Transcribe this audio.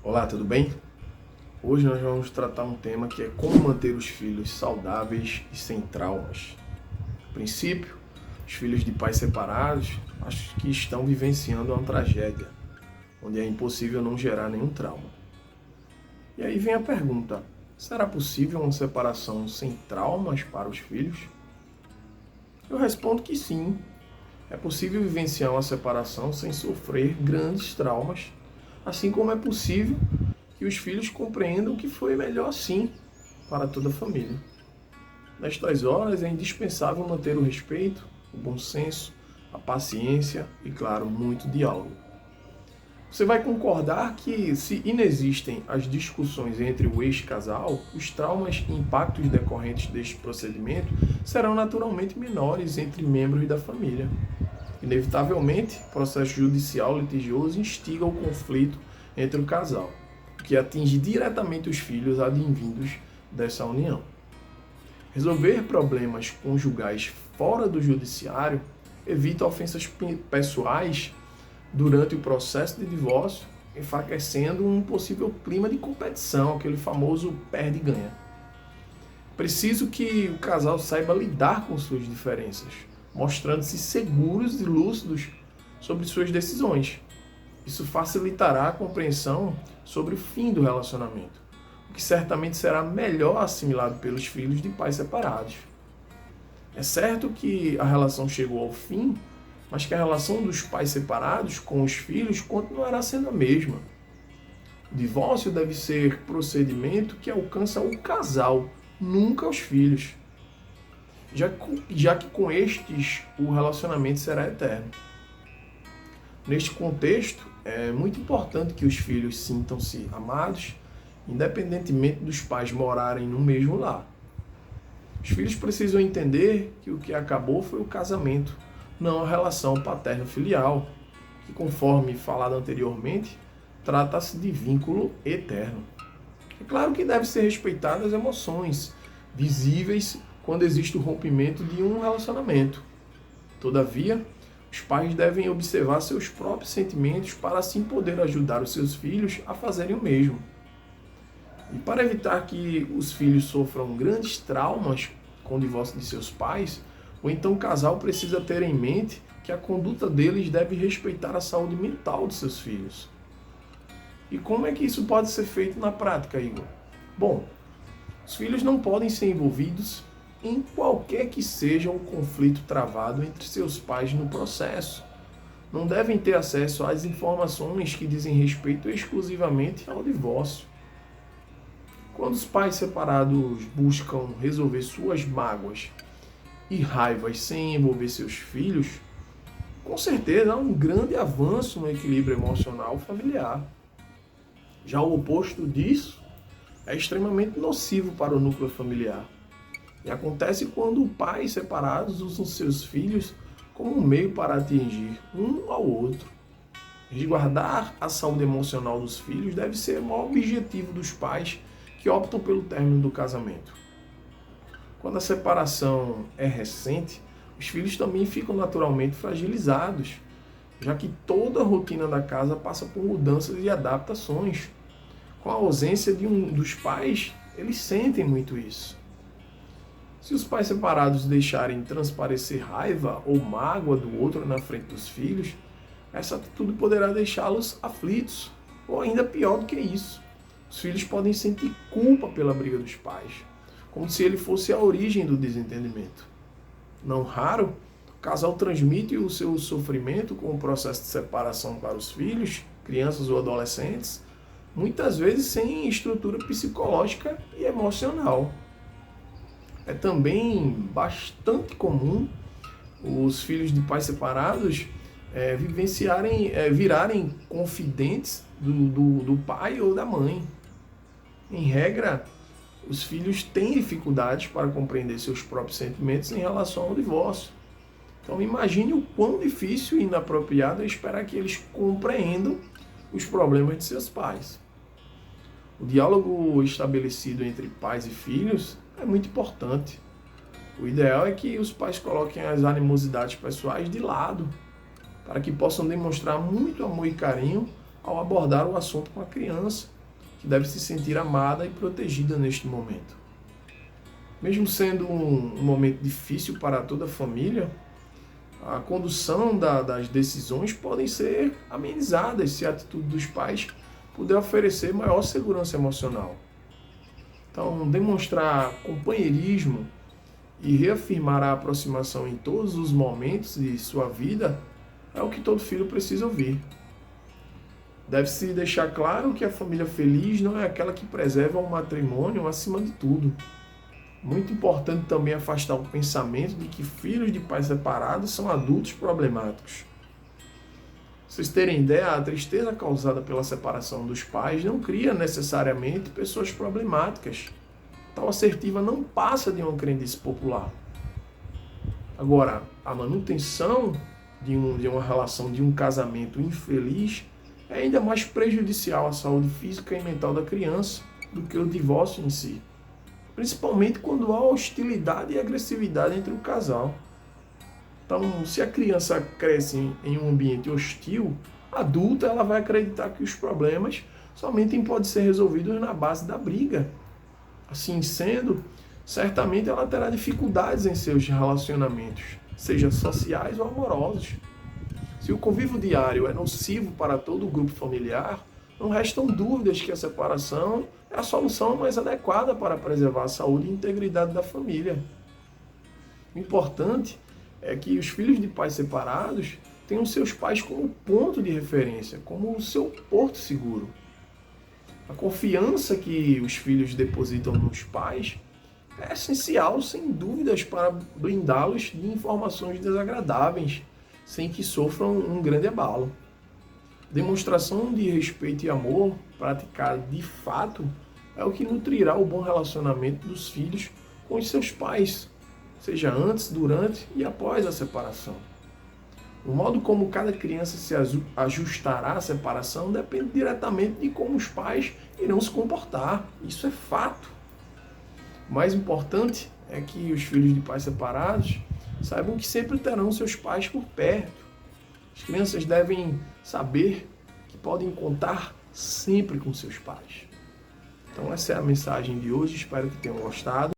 Olá, tudo bem? Hoje nós vamos tratar um tema que é como manter os filhos saudáveis e sem traumas. A princípio, os filhos de pais separados acho que estão vivenciando uma tragédia, onde é impossível não gerar nenhum trauma. E aí vem a pergunta: será possível uma separação sem traumas para os filhos? Eu respondo que sim. É possível vivenciar uma separação sem sofrer grandes traumas, assim como é possível que os filhos compreendam que foi melhor assim para toda a família. Nestas horas é indispensável manter o respeito, o bom senso, a paciência e, claro, muito diálogo. Você vai concordar que, se inexistem as discussões entre o ex-casal, os traumas e impactos decorrentes deste procedimento serão naturalmente menores entre membros da família. Inevitavelmente, o processo judicial litigioso instiga o conflito entre o casal, o que atinge diretamente os filhos advindos dessa união. Resolver problemas conjugais fora do judiciário evita ofensas pessoais durante o processo de divórcio, enfraquecendo um possível clima de competição, aquele famoso perde-ganha. Preciso que o casal saiba lidar com suas diferenças, mostrando-se seguros e lúcidos sobre suas decisões. Isso facilitará a compreensão sobre o fim do relacionamento, o que certamente será melhor assimilado pelos filhos de pais separados. É certo que a relação chegou ao fim, mas que a relação dos pais separados com os filhos continuará sendo a mesma. O divórcio deve ser procedimento que alcança o casal, nunca os filhos, já que com estes o relacionamento será eterno. Neste contexto, é muito importante que os filhos sintam-se amados, independentemente dos pais morarem no mesmo lar. Os filhos precisam entender que o que acabou foi o casamento, não a relação paterno-filial, que, conforme falado anteriormente, trata-se de vínculo eterno. É claro que devem ser respeitadas as emoções visíveis quando existe o rompimento de um relacionamento. Todavia, os pais devem observar seus próprios sentimentos para assim poder ajudar os seus filhos a fazerem o mesmo. E para evitar que os filhos sofram grandes traumas com o divórcio de seus pais, ou então o casal precisa ter em mente que a conduta deles deve respeitar a saúde mental de seus filhos. E como é que isso pode ser feito na prática, Igor? Bom, os filhos não podem ser envolvidos em qualquer que seja o conflito travado entre seus pais no processo. Não devem ter acesso às informações que dizem respeito exclusivamente ao divórcio. Quando os pais separados buscam resolver suas mágoas e raivas sem envolver seus filhos, com certeza há um grande avanço no equilíbrio emocional familiar. Já o oposto disso é extremamente nocivo para o núcleo familiar. E acontece quando pais separados usam seus filhos como um meio para atingir um ao outro. Resguardar a saúde emocional dos filhos deve ser o maior objetivo dos pais que optam pelo término do casamento. Quando a separação é recente, os filhos também ficam naturalmente fragilizados, já que toda a rotina da casa passa por mudanças e adaptações. Com a ausência de um dos pais, eles sentem muito isso. Se os pais separados deixarem transparecer raiva ou mágoa do outro na frente dos filhos, essa atitude poderá deixá-los aflitos, ou ainda pior do que isso. Os filhos podem sentir culpa pela briga dos pais, como se ele fosse a origem do desentendimento. Não raro, o casal transmite o seu sofrimento com o processo de separação para os filhos, crianças ou adolescentes, muitas vezes sem estrutura psicológica e emocional. É também bastante comum os filhos de pais separados virarem confidentes do pai ou da mãe. Em regra, os filhos têm dificuldades para compreender seus próprios sentimentos em relação ao divórcio. Então imagine o quão difícil e inapropriado é esperar que eles compreendam os problemas de seus pais. O diálogo estabelecido entre pais e filhos é muito importante. O ideal é que os pais coloquem as animosidades pessoais de lado, para que possam demonstrar muito amor e carinho ao abordar o assunto com a criança, que deve se sentir amada e protegida neste momento. Mesmo sendo um momento difícil para toda a família, a condução das decisões podem ser amenizadas se a atitude dos pais puder oferecer maior segurança emocional. Então, demonstrar companheirismo e reafirmar a aproximação em todos os momentos de sua vida é o que todo filho precisa ouvir. Deve-se deixar claro que a família feliz não é aquela que preserva o matrimônio acima de tudo. Muito importante também afastar o pensamento de que filhos de pais separados são adultos problemáticos. Vocês terem ideia, a tristeza causada pela separação dos pais não cria necessariamente pessoas problemáticas. Tal assertiva não passa de uma crendice popular. Agora, a manutenção de uma relação, de um casamento infeliz, é ainda mais prejudicial à saúde física e mental da criança do que o divórcio em si. Principalmente quando há hostilidade e agressividade entre o casal. Então, se a criança cresce em um ambiente hostil, adulta, ela vai acreditar que os problemas somente podem ser resolvidos na base da briga. Assim sendo, certamente ela terá dificuldades em seus relacionamentos, seja sociais ou amorosos. Se o convívio diário é nocivo para todo o grupo familiar, não restam dúvidas que a separação é a solução mais adequada para preservar a saúde e integridade da família. O importante é que os filhos de pais separados tenham seus pais como ponto de referência, como o seu porto seguro. A confiança que os filhos depositam nos pais é essencial, sem dúvidas, para blindá-los de informações desagradáveis, sem que sofram um grande abalo. Demonstração de respeito e amor, praticada de fato, é o que nutrirá o bom relacionamento dos filhos com os seus pais, seja antes, durante e após a separação. O modo como cada criança se ajustará à separação depende diretamente de como os pais irão se comportar. Isso é fato. O mais importante é que os filhos de pais separados saibam que sempre terão seus pais por perto. As crianças devem saber que podem contar sempre com seus pais. Então essa é a mensagem de hoje, espero que tenham gostado.